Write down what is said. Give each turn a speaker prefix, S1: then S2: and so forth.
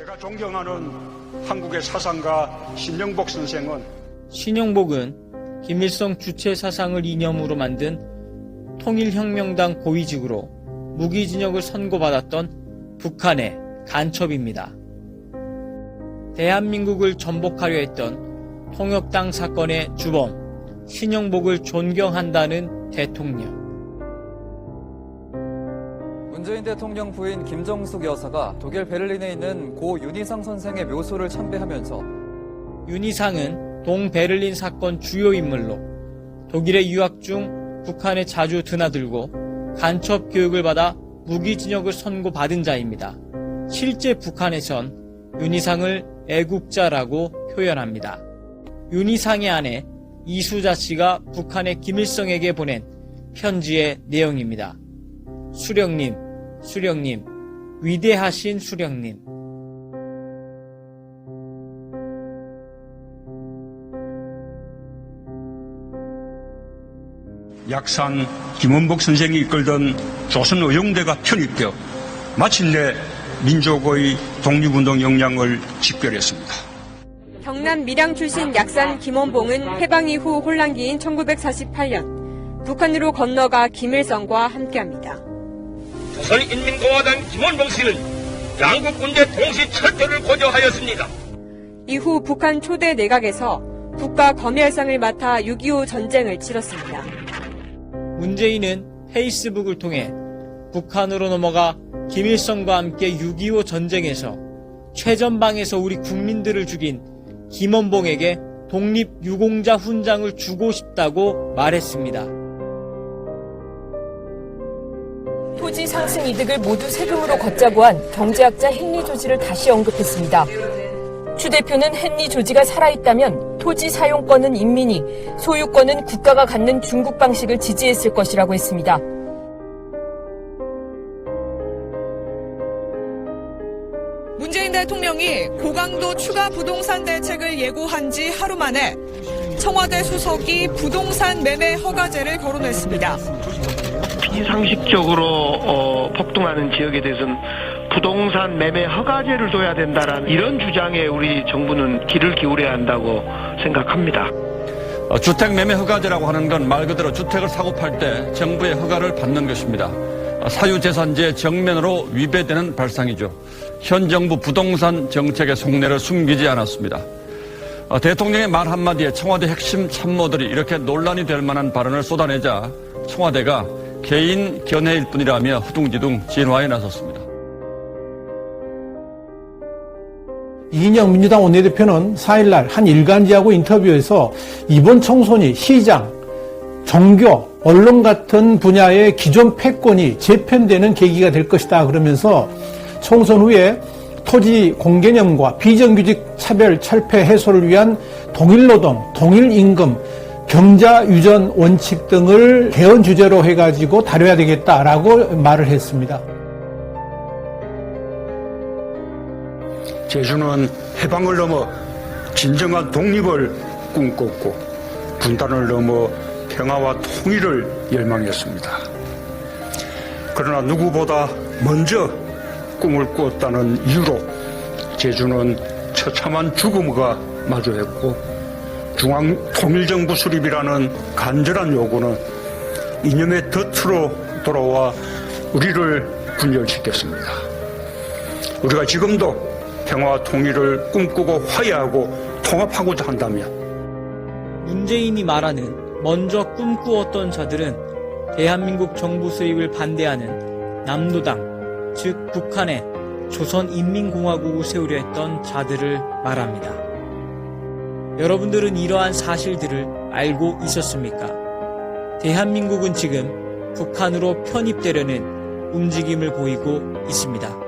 S1: 제가 존경하는 한국의 사상가 신영복 선생은
S2: 신영복은 김일성 주체 사상을 이념으로 만든 통일혁명당 고위직으로 무기징역을 선고받았던 북한의 간첩입니다. 대한민국을 전복하려 했던 통역당 사건의 주범 신영복을 존경한다는 대통령.
S3: 문재인 대통령 부인 김정숙 여사가 독일 베를린에 있는 고 윤희상 선생의 묘소를 참배하면서
S2: 윤희상은 동베를린 사건 주요 인물로 독일에 유학 중 북한에 자주 드나들고 간첩 교육을 받아 무기징역을 선고받은 자입니다. 실제 북한에선 윤희상을 애국자라고 표현합니다. 윤희상의 아내 이수자 씨가 북한의 김일성에게 보낸 편지의 내용입니다. 수령님, 수령님, 위대하신 수령님.
S1: 약산 김원복 선생이 이끌던 조선의용대가 편입되어 마침내 민족의 독립운동 역량을 직결했습니다.
S4: 경남 밀양 출신 약산 김원봉은 해방 이후 혼란기인 1948년 북한으로 건너가 김일성과 함께합니다.
S5: 조선인민공화당 김원봉 씨는 양국 군대 동시 철도를 고려하였습니다.
S4: 이후 북한 초대 내각에서 국가 검열상을 맡아 6.25 전쟁을 치렀습니다.
S2: 문재인은 페이스북을 통해 북한으로 넘어가 김일성과 함께 6.25 전쟁에서 최전방에서 우리 국민들을 죽인 김원봉에게 독립유공자 훈장을 주고 싶다고 말했습니다.
S6: 토지 상승 이득을 모두 세금으로 걷자고 한 경제학자 헨리 조지를 다시 언급했습니다. 추 대표는 헨리 조지가 살아있다면 토지 사용권은 인민이, 소유권은 국가가 갖는 중국 방식을 지지했을 것이라고 했습니다.
S7: 문재인 대통령이 고강도 추가 부동산 대책을 예고한 지 하루 만에 청와대 수석이 부동산 매매 허가제를 거론했습니다.
S8: 비상식적으로 폭등하는 지역에 대해서는 부동산 매매 허가제를 둬야 된다라는 이런 주장에 우리 정부는 귀를 기울여야 한다고 생각합니다.
S9: 주택 매매 허가제라고 하는 건 말 그대로 주택을 사고 팔 때 정부의 허가를 받는 것입니다. 사유재산제 정면으로 위배되는 발상이죠. 현 정부 부동산 정책의 속내를 숨기지 않았습니다. 대통령의 말 한마디에 청와대 핵심 참모들이 이렇게 논란이 될 만한 발언을 쏟아내자 청와대가 개인 견해일 뿐이라며 후둥지둥 진화에 나섰습니다.
S10: 이인영 민주당 원내대표는 4일날 한 일간지하고 인터뷰에서 이번 총선이 시장, 종교, 언론 같은 분야의 기존 패권이 재편되는 계기가 될 것이다 그러면서 총선 후에 토지 공개념과 비정규직 차별 철폐 해소를 위한 동일노동, 동일임금, 경자유전 원칙 등을 개헌 주제로 해가지고 다뤄야 되겠다라고 말을 했습니다.
S1: 제주는 해방을 넘어 진정한 독립을 꿈꿨고 분단을 넘어 평화와 통일을 열망했습니다. 그러나 누구보다 먼저 꿈을 꾸었다는 이유로 제주는 처참한 죽음과 마주했고 중앙통일정부 수립이라는 간절한 요구는 이념의 덫으로 돌아와 우리를 분열시켰습니다. 우리가 지금도 평화와 통일을 꿈꾸고 화해하고 통합하고자 한다면
S2: 문재인이 말하는 먼저 꿈꾸었던 자들은 대한민국 정부 수립을 반대하는 남도당, 즉 북한의 조선인민공화국을 세우려 했던 자들을 말합니다. 여러분들은 이러한 사실들을 알고 있었습니까? 대한민국은 지금 북한으로 편입되려는 움직임을 보이고 있습니다.